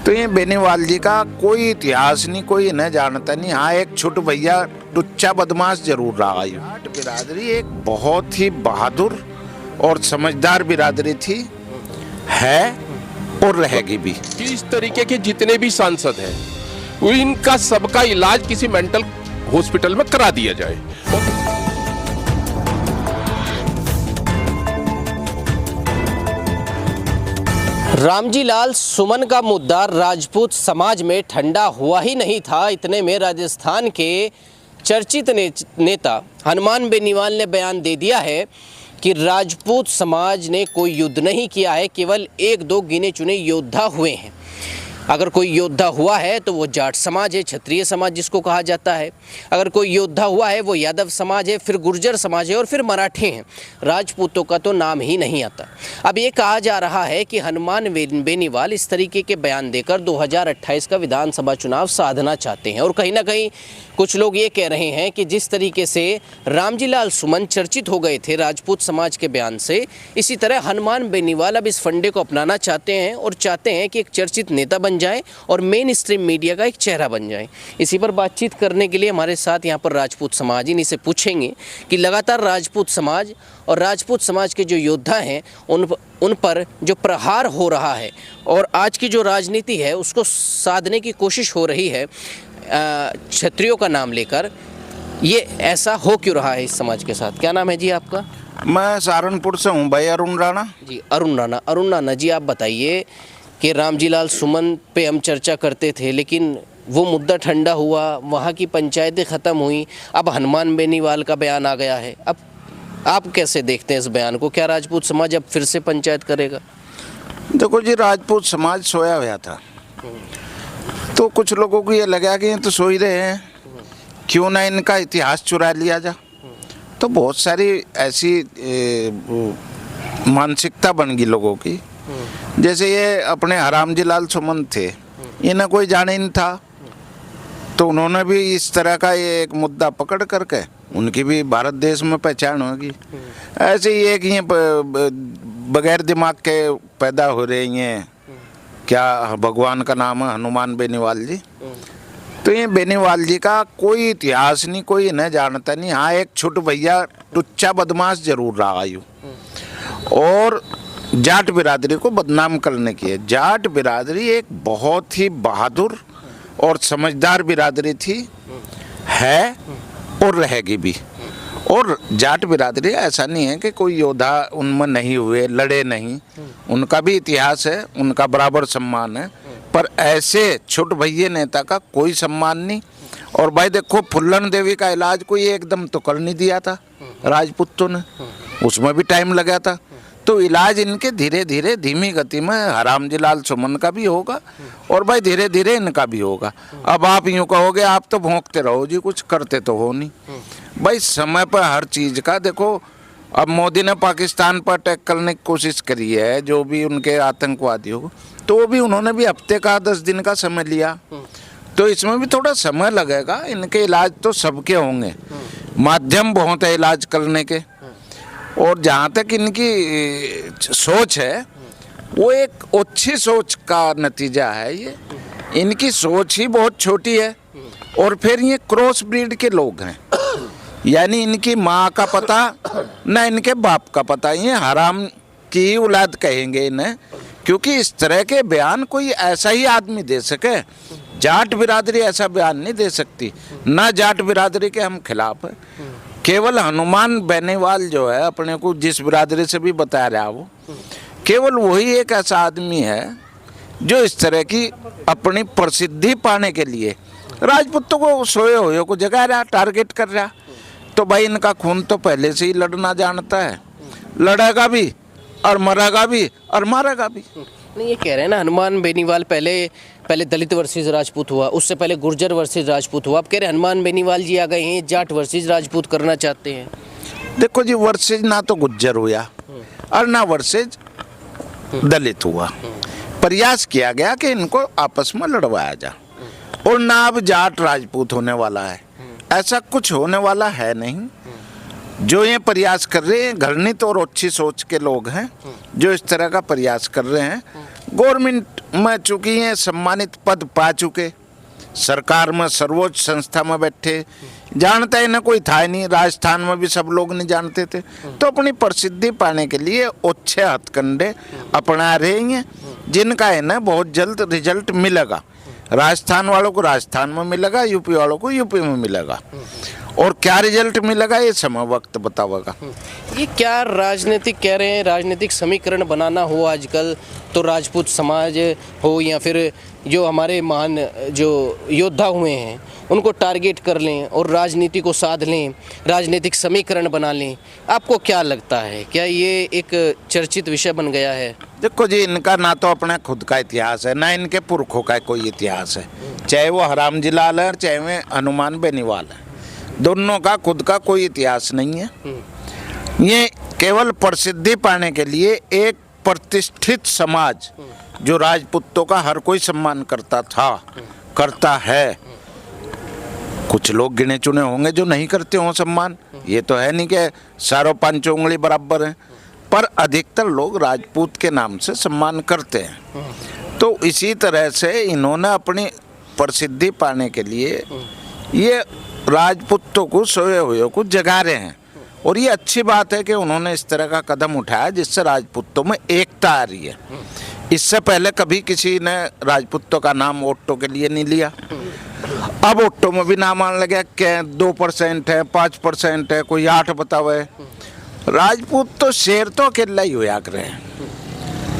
तो ये बेनीवाल जी का कोई इतिहास नहीं, कोई इन्हें जानता नहीं। हाँ, एक छोट भैया टुच्चा बदमाश जरूर रहा। जाट बिरादरी एक बहुत ही बहादुर और समझदार बिरादरी थी, है और रहेगी भी। इस तरीके के जितने भी सांसद हैं, वो इनका सबका इलाज किसी मेंटल हॉस्पिटल में करा दिया जाए। रामजी लाल सुमन का मुद्दा राजपूत समाज में ठंडा हुआ ही नहीं था। इतने में राजस्थान के चर्चित नेता हनुमान बेनीवाल ने बयान दे दिया है कि राजपूत समाज ने कोई युद्ध नहीं किया है, केवल एक दो गिने चुने योद्धा हुए हैं। अगर कोई योद्धा हुआ है तो वो जाट समाज है, क्षत्रिय समाज जिसको कहा जाता है। अगर कोई योद्धा हुआ है वो यादव समाज है, फिर गुर्जर समाज है और फिर मराठे हैं। राजपूतों का तो नाम ही नहीं आता। अब ये कहा जा रहा है कि हनुमान बेनीवाल इस तरीके के बयान देकर 2028 का विधानसभा चुनाव साधना चाहते हैं। और कहीं ना कहीं कुछ लोग ये कह रहे हैं कि जिस तरीके से रामजी लाल सुमन चर्चित हो गए थे राजपूत समाज के बयान से, इसी तरह हनुमान बेनीवाल अब इस फंडे को अपनाना चाहते हैं और चाहते हैं कि एक चर्चित नेता बन जाए और मेन स्ट्रीम मीडिया का एक चेहरा बन जाए। इसी पर बातचीत करने के लिए हमारे साथ यहाँ पर राजपूत समाज, इनसे पूछेंगे कि लगातार राजपूत समाज और राजपूत समाज के जो योद्धा हैं उन पर जो प्रहार हो रहा है और आज की जो राजनीति है उसको साधने की कोशिश हो रही है क्षत्रियों का नाम लेकर, ये ऐसा हो क्यों रहा है इस समाज के साथ? क्या नाम है जी आपका? मैं सहारनपुर से हूँ भाई, अरुण राणा जी। अरुण राणा जी, आप बताइए कि रामजी लाल सुमन पे हम चर्चा करते थे, लेकिन वो मुद्दा ठंडा हुआ, वहाँ की पंचायतें ख़त्म हुई, अब हनुमान बेनीवाल का बयान आ गया है। अब आप कैसे देखते हैं इस बयान को? क्या राजपूत समाज अब फिर से पंचायत करेगा? देखो जी, राजपूत समाज सोया हुआ था, तो कुछ लोगों को ये लगा कि ये तो सो ही रहे हैं, क्यों ना इनका इतिहास चुरा लिया जा। तो बहुत सारी ऐसी मानसिकता बन गई लोगों की। जैसे ये अपने रामजी लाल सुमन थे, इन्हें कोई जाने नहीं था, तो उन्होंने भी इस तरह का ये एक मुद्दा पकड़ करके उनकी भी भारत देश में पहचान होगी। ऐसे ही एक ये बगैर दिमाग के पैदा हो रही हैं, क्या भगवान का नाम है हनुमान बेनीवाल जी। तो ये बेनीवाल जी का कोई इतिहास नहीं, कोई इन्हें जानता नहीं। हाँ, एक छोट भैया टुच्चा बदमाश जरूर रहा यूँ, और जाट बिरादरी को बदनाम करने की है। जाट बिरादरी एक बहुत ही बहादुर और समझदार बिरादरी थी, है और रहेगी भी। और जाट बिरादरी ऐसा नहीं है कि कोई योद्धा उनमें नहीं हुए, लड़े नहीं, उनका भी इतिहास है, उनका बराबर सम्मान है, पर ऐसे छोट भैया नेता का कोई सम्मान नहीं। और भाई देखो, फुल्लन देवी का इलाज कोई एकदम तो कर नहीं दिया था राजपूतों ने, उसमें भी टाइम लगा था। तो इलाज इनके धीरे धीरे धीमी गति में रामजी लाल सुमन का भी होगा और भाई धीरे धीरे इनका भी होगा। अब आप यूँ कहोगे आप तो भोंकते रहो जी, कुछ करते तो हो नहीं। भाई समय पर हर चीज़ का देखो, अब मोदी ने पाकिस्तान पर अटैक करने की कोशिश करी है, जो भी उनके आतंकवादियों को, तो वो भी उन्होंने भी हफ्ते का 10 दिन का समय लिया। तो इसमें भी थोड़ा समय लगेगा। इनके इलाज तो सबके होंगे, माध्यम बहुत है इलाज करने के। और जहाँ तक इनकी सोच है, वो एक अच्छी सोच का नतीजा है। ये इनकी सोच ही बहुत छोटी है। और फिर ये क्रॉस ब्रीड के लोग हैं, यानी इनकी माँ का पता न इनके बाप का पता, ये हराम की ही औलाद कहेंगे इन्हें, क्योंकि इस तरह के बयान कोई ऐसा ही आदमी दे सके। जाट बिरादरी ऐसा बयान नहीं दे सकती, ना जाट बिरादरी के हम खिलाफ है। केवल हनुमान बेनीवाल जो है, अपने को जिस बिरादरी से भी बता रहा वो, केवल वही एक ऐसा आदमी है जो इस तरह की अपनी प्रसिद्धि पाने के लिए राजपूतों को सोए हुए को जगा रहा, टारगेट कर रहा। तो भाई इनका खून तो पहले से ही लड़ना जानता है, लड़ेगा भी और मरेगा भी और मारेगा भी। नहीं, ये कह रहे हैं ना हनुमान बेनीवाल पहले दलित वर्सेस राजपूत हुआ, उससे पहले गुर्जर वर्सेस राजपूत हुआ। अब कह रहे हैं हनुमान बेनीवाल जी आ गए हैं, जाट वर्सेस राजपूत करना चाहते हैं। देखो जी, वर्सेज ना तो गुज्जर हुआ और ना वर्सेज दलित हुआ। प्रयास किया गया कि इनको आपस में लड़वाया जा, और ना अब जाट राजपूत होने वाला है, ऐसा कुछ होने वाला है नहीं। जो ये प्रयास कर रहे हैं घृणित और अच्छी सोच के लोग हैं, जो इस तरह का प्रयास कर रहे हैं, गवर्नमेंट में चूंकि ये सम्मानित पद पा चुके, सरकार में सर्वोच्च संस्था में बैठे, जानता है ना कोई था ही नहीं, राजस्थान में भी सब लोग नहीं जानते थे, तो अपनी प्रसिद्धि पाने के लिए अच्छे हथकंडे अपना रहे हैं, जिनका है ना बहुत जल्द रिजल्ट मिलेगा। राजस्थान वालों को राजस्थान में मिलेगा, यूपी वालों को यूपी में मिलेगा, और क्या रिजल्ट मिलेगा ये समय वक्त बतावेगा। ये क्या राजनीतिक कह रहे हैं, राजनीतिक समीकरण बनाना हो आजकल, तो राजपूत समाज हो या फिर जो हमारे महान जो योद्धा हुए हैं उनको टारगेट कर लें और राजनीति को साध लें, राजनीतिक समीकरण बना लें। आपको क्या लगता है, क्या ये एक चर्चित विषय बन गया है? देखो जी, इनका ना तो अपना खुद का इतिहास है, ना इनके पुरखों का कोई इतिहास है, चाहे वो हरामजी लाल है चाहे वो हनुमान बेनीवाल है, दोनों का खुद का कोई इतिहास नहीं है। ये केवल प्रसिद्धि पाने के लिए एक प्रतिष्ठित समाज जो राजपूतों का हर कोई सम्मान करता था, करता है, कुछ लोग गिने चुने होंगे जो नहीं करते हों सम्मान, ये तो है नहीं कि सारों पांच उंगली बराबर हैं, पर अधिकतर लोग राजपूत के नाम से सम्मान करते हैं। तो इसी तरह से इन्होंने अपनी प्रसिद्धि पाने के लिए ये राजपूतों को, सोए हुए को जगा रहे हैं, और ये अच्छी बात है कि उन्होंने इस तरह का कदम उठाया जिससे राजपूतों में एकता आ रही है। इससे पहले कभी किसी ने राजपूतों का नाम वोटों के लिए नहीं लिया, अब वोटों में भी नाम आने लगे कि 2% है, 5% है, कोई 8 बतावे। राजपूत तो शेर तो अकेला ही होया करे,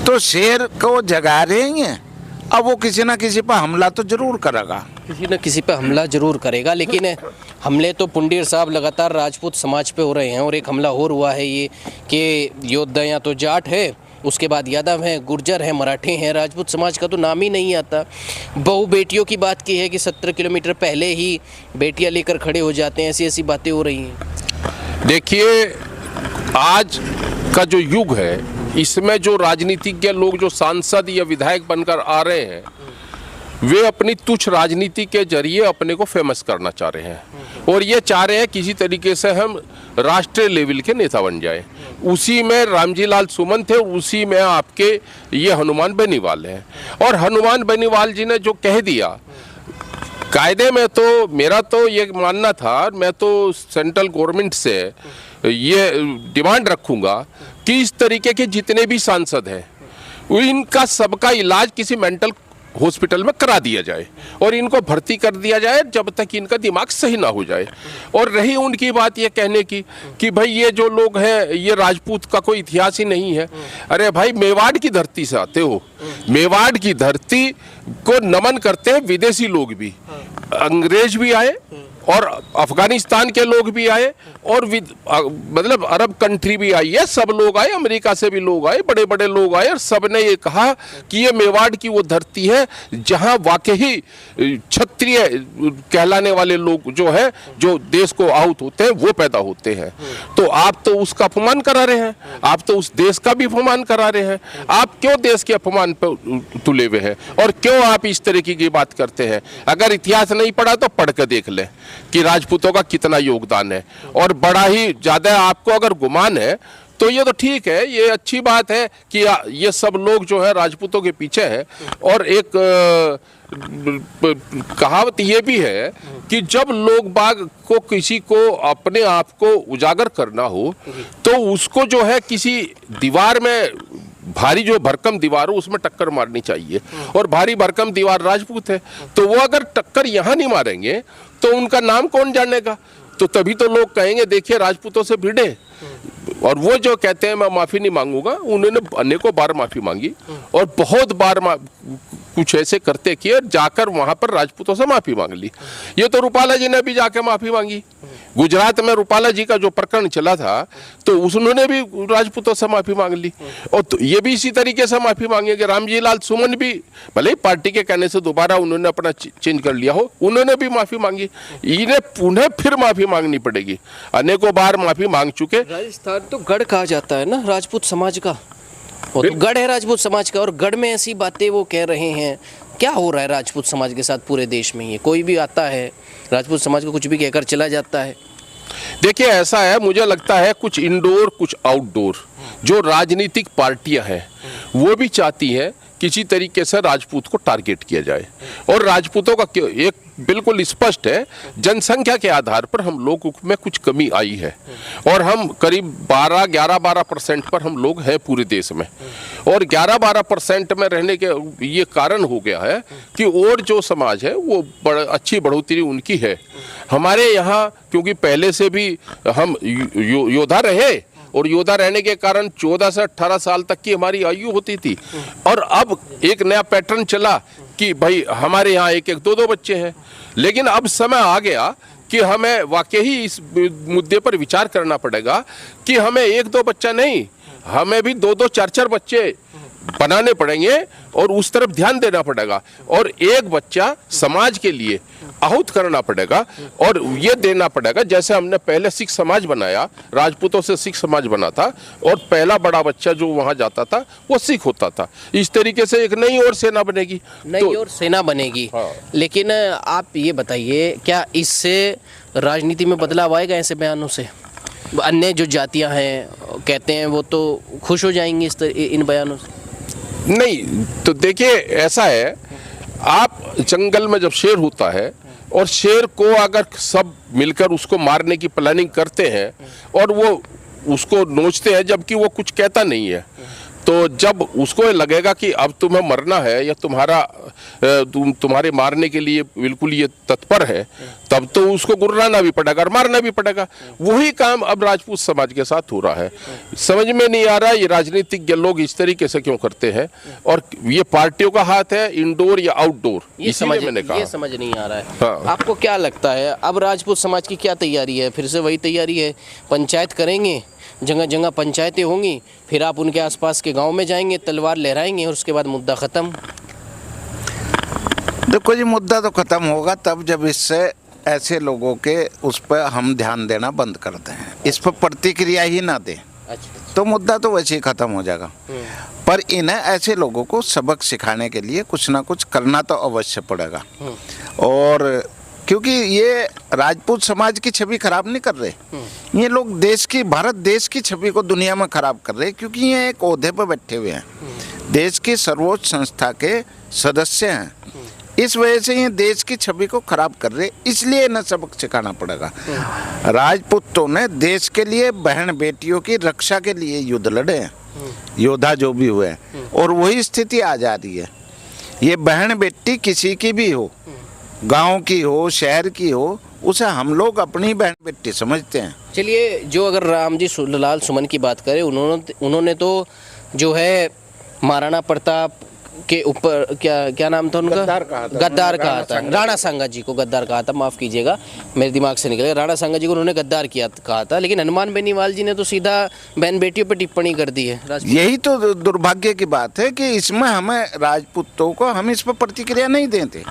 तो शेर को जगा रहे हैं, अब वो किसी ना किसी पर हमला तो जरूर करेगा, किसी न किसी पे हमला जरूर करेगा। लेकिन हमले तो पुंडीर साहब लगातार राजपूत समाज पे हो रहे हैं, और एक हमला और हुआ है ये कि योद्धा या तो जाट है, उसके बाद यादव हैं, गुर्जर हैं, मराठे हैं, राजपूत समाज का तो नाम ही नहीं आता। बहू बेटियों की बात की है कि 17 किलोमीटर पहले ही बेटियां लेकर खड़े हो जाते हैं, ऐसी ऐसी बातें हो रही हैं। देखिए, आज का जो युग है इसमें जो राजनीतिज्ञ लोग जो सांसद या विधायक बनकर आ रहे हैं, वे अपनी तुच्छ राजनीति के जरिए अपने को फेमस करना चाह रहे हैं, और ये चाह रहे हैं किसी तरीके से हम राष्ट्रीय लेवल के नेता बन जाएं। उसी में रामजी लाल सुमन थे, उसी में आपके ये हनुमान बेनीवाल हैं। और हनुमान बेनीवाल जी ने जो कह दिया, कायदे में तो मेरा तो ये मानना था, मैं तो सेंट्रल गवर्नमेंट से ये डिमांड रखूंगा कि इस तरीके के जितने भी सांसद हैं इनका सबका इलाज किसी मेंटल हॉस्पिटल में करा दिया जाए और इनको भर्ती कर दिया जाए जब तक इनका दिमाग सही ना हो जाए। और रही उनकी बात ये कहने की कि भाई ये जो लोग हैं ये राजपूत का कोई इतिहास ही नहीं है, अरे भाई मेवाड़ की धरती से आते हो, मेवाड़ की धरती को नमन करते हैं विदेशी लोग भी, अंग्रेज भी आए और अफगानिस्तान के लोग भी आए और मतलब अरब कंट्री भी आई है, सब लोग आए, अमेरिका से भी लोग आए, बड़े बड़े लोग आए, और सब ने ये कहा कि ये मेवाड़ की वो धरती है जहां वाकई क्षत्रिय कहलाने वाले लोग जो है, जो देश को आहुत होते हैं, वो पैदा होते हैं। तो आप तो उसका अपमान करा रहे हैं, आप तो उस देश का भी अपमान करा रहे हैं। आप क्यों देश के अपमान पर तुले हुए हैं और क्यों आप इस तरीके की बात करते हैं? अगर इतिहास नहीं पढ़ा तो पढ़ कर देख लें कि राजपूतों का कितना योगदान है, और बड़ा ही ज्यादा आपको अगर गुमान है तो ये तो ठीक है, ये अच्छी बात है कि ये सब लोग जो है राजपूतों के पीछे है। और एक कहावत ये भी है कि जब लोग बाग को किसी को अपने आप को उजागर करना हो तो उसको जो है किसी दीवार में, भारी जो भरकम दीवार हो उसमें टक्कर मारनी चाहिए, और भारी भरकम दीवार राजपूत है, तो वो अगर टक्कर यहाँ नहीं मारेंगे तो उनका नाम कौन जानेगा? तो तभी तो लोग कहेंगे देखिए राजपूतों से भिड़े। और वो जो कहते हैं मैं माफी नहीं मांगूंगा, उन्होंने अनेकों बार माफी मांगी और बहुत बार कुछ ऐसे करते किए, जाकर वहां पर राजपूतों से माफी मांग ली। ये तो रूपाला जी ने भी जाके माफी मांगी, गुजरात में रूपाला जी का जो प्रकरण चला था तो उन्होंने भी राजपूतों से माफी मांग ली, और तो ये भी इसी तरीके से माफी मांगेंगे। रामजी लाल सुमन भी भले ही पार्टी के कहने से दोबारा उन्होंने अपना चेंज कर लिया हो, उन्होंने भी माफी मांगी, इन्हें पुनः फिर माफी मांगनी पड़ेगी, अनेकों बार माफी मांग चुके। राजस्थान तो गढ़ कहा जाता है ना राजपूत समाज का, वो तो गढ़ है राजपूत समाज का, और गढ़ में ऐसी बातें वो कह रहे हैं। क्या हो रहा है राजपूत समाज के साथ पूरे देश में? ये कोई भी आता है राजपूत समाज को कुछ भी कहकर चला जाता है। देखिए ऐसा है, मुझे लगता है कुछ इंडोर कुछ आउटडोर जो राजनीतिक पार्टियां हैं वो भी चाहती हैं किसी तरीके से राजपूत को टारगेट किया जाए। और राजपूतों का एक बिल्कुल स्पष्ट है, जनसंख्या के आधार पर हम लोगों में कुछ कमी आई है और हम करीब 11-12% पर हम लोग हैं पूरे देश में। और 11-12% में रहने के ये कारण हो गया है कि और जो समाज है वो अच्छी बढ़ोतरी उनकी है। हमारे यहाँ क्योंकि पहले से भी हम योद्धा रहे और योद्धा रहने के कारण 14 से 18 साल तक की हमारी आयु होती थी। और अब एक नया पैटर्न चला कि भाई हमारे यहाँ एक 2 बच्चे हैं। लेकिन अब समय आ गया कि हमें वाकई ही इस मुद्दे पर विचार करना पड़ेगा कि हमें 1-2 बच्चा नहीं, हमें भी 2-2, 4-4 बच्चे बनाने पड़ेंगे और उस तरफ ध्यान देना पड़ेगा। और एक बच्चा समाज के लिए आहूत करना पड़ेगा और ये देना पड़ेगा जैसे हमने पहले सिख समाज बनाया, राजपूतों से सिख समाज बना था और पहला बड़ा बच्चा जो वहां जाता था वो सिख होता था। इस तरीके से एक नई और सेना बनेगी, नई और सेना बनेगी। हाँ। लेकिन आप ये बताइए, क्या इससे राजनीति में बदलाव आएगा ऐसे बयानों से? अन्य जो जातियां हैं कहते हैं वो तो खुश हो जाएंगी इन बयानों से। नहीं तो देखिए ऐसा है, आप जंगल में जब शेर होता है और शेर को अगर सब मिलकर उसको मारने की प्लानिंग करते हैं और वो उसको नोचते हैं जबकि वो कुछ कहता नहीं है, तो जब उसको लगेगा कि अब तुम्हें मरना है या तुम्हारे मारने के लिए बिल्कुल ये तत्पर है, तब तो उसको गुर्राना भी पड़ेगा और मारना भी पड़ेगा। वही काम अब राजपूत समाज के साथ हो रहा है। समझ में नहीं आ रहा ये राजनीतिज्ञ लोग इस तरीके से क्यों करते हैं और ये पार्टियों का हाथ है इंडोर या आउटडोर, ये समझ नहीं आ रहा है। हाँ। आपको क्या लगता है अब राजपूत समाज की क्या तैयारी है? फिर से वही तैयारी है, पंचायत करेंगे, जगह जगह पंचायतें होंगी, फिर आप उनके आसपास के गांव में जाएंगे, तलवार लहराएंगे और उसके बाद मुद्दा ख़त्म? देखो जी, मुद्दा तो ख़त्म होगा तब जब इससे ऐसे लोगों के उस पर हम ध्यान देना बंद कर दें, इस पर प्रतिक्रिया ही ना दें। अच्छा। तो मुद्दा तो वैसे ही ख़त्म हो जाएगा। पर इन्हें ऐसे लोगों को सबक सिखाने के लिए कुछ ना कुछ करना तो अवश्य पड़ेगा। और क्योंकि ये राजपूत समाज की छवि खराब नहीं कर रहे, ये लोग देश की, भारत देश की छवि को दुनिया में खराब कर रहे, क्योंकि ये एक ओहदे पर बैठे हुए हैं, देश की सर्वोच्च संस्था के सदस्य हैं। इस वजह से ये देश की छवि को खराब कर रहे, इसलिए इन्हें सबक सिखाना पड़ेगा। राजपूतों ने देश के लिए, बहन बेटियों की रक्षा के लिए युद्ध लड़े हैं, योद्धा जो भी हुए हैं, और वही स्थिति आ जा रही है। ये बहन बेटी किसी की भी हो, गांव की हो, शहर की हो, उसे हम लोग अपनी बहन बेटी समझते हैं। चलिए, जो अगर रामजी लाल सुमन की बात करें, उन्होंने तो जो है महाराणा प्रताप के ऊपर क्या नाम था उनका? गद्दार कहा था। राणा सांगा जी को गद्दार कहा था, माफ़ कीजिएगा मेरे दिमाग से निकल गया। राणा सांगा जी को उन्होंने गद्दार कहा था, लेकिन हनुमान बेनीवाल जी ने तो सीधा बहन बेटियों पर टिप्पणी कर दी है। यही तो दुर्भाग्य की बात है कि इसमें हमें राजपूतों को हम इस पर प्रतिक्रिया नहीं देते।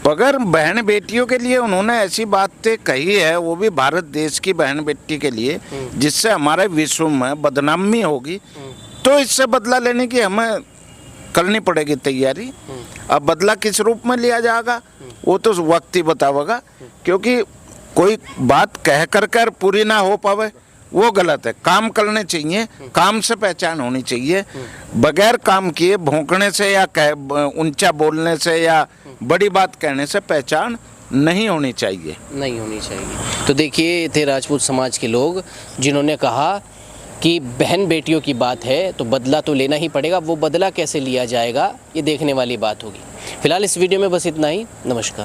अगर बहन बेटियों के लिए उन्होंने ऐसी बातें कही है, वो भी भारत देश की बहन बेटी के लिए, जिससे हमारे विश्व में बदनामी होगी, तो इससे बदला लेने की हमें करनी पड़ेगी तैयारी। अब बदला किस रूप में लिया जाएगा वो तो वक्त ही बतावेगा, क्योंकि कोई बात कह कर पूरी ना हो पावे वो गलत है। काम करने चाहिए, काम से पहचान होनी चाहिए। बगैर काम किए भौंकने से या ऊंचा बोलने से या बड़ी बात कहने से पहचान नहीं होनी चाहिए। तो देखिए, थे राजपूत समाज के लोग जिन्होंने कहा कि बहन बेटियों की बात है तो बदला तो लेना ही पड़ेगा। वो बदला कैसे लिया जाएगा ये देखने वाली बात होगी। फिलहाल इस वीडियो में बस इतना ही। नमस्कार।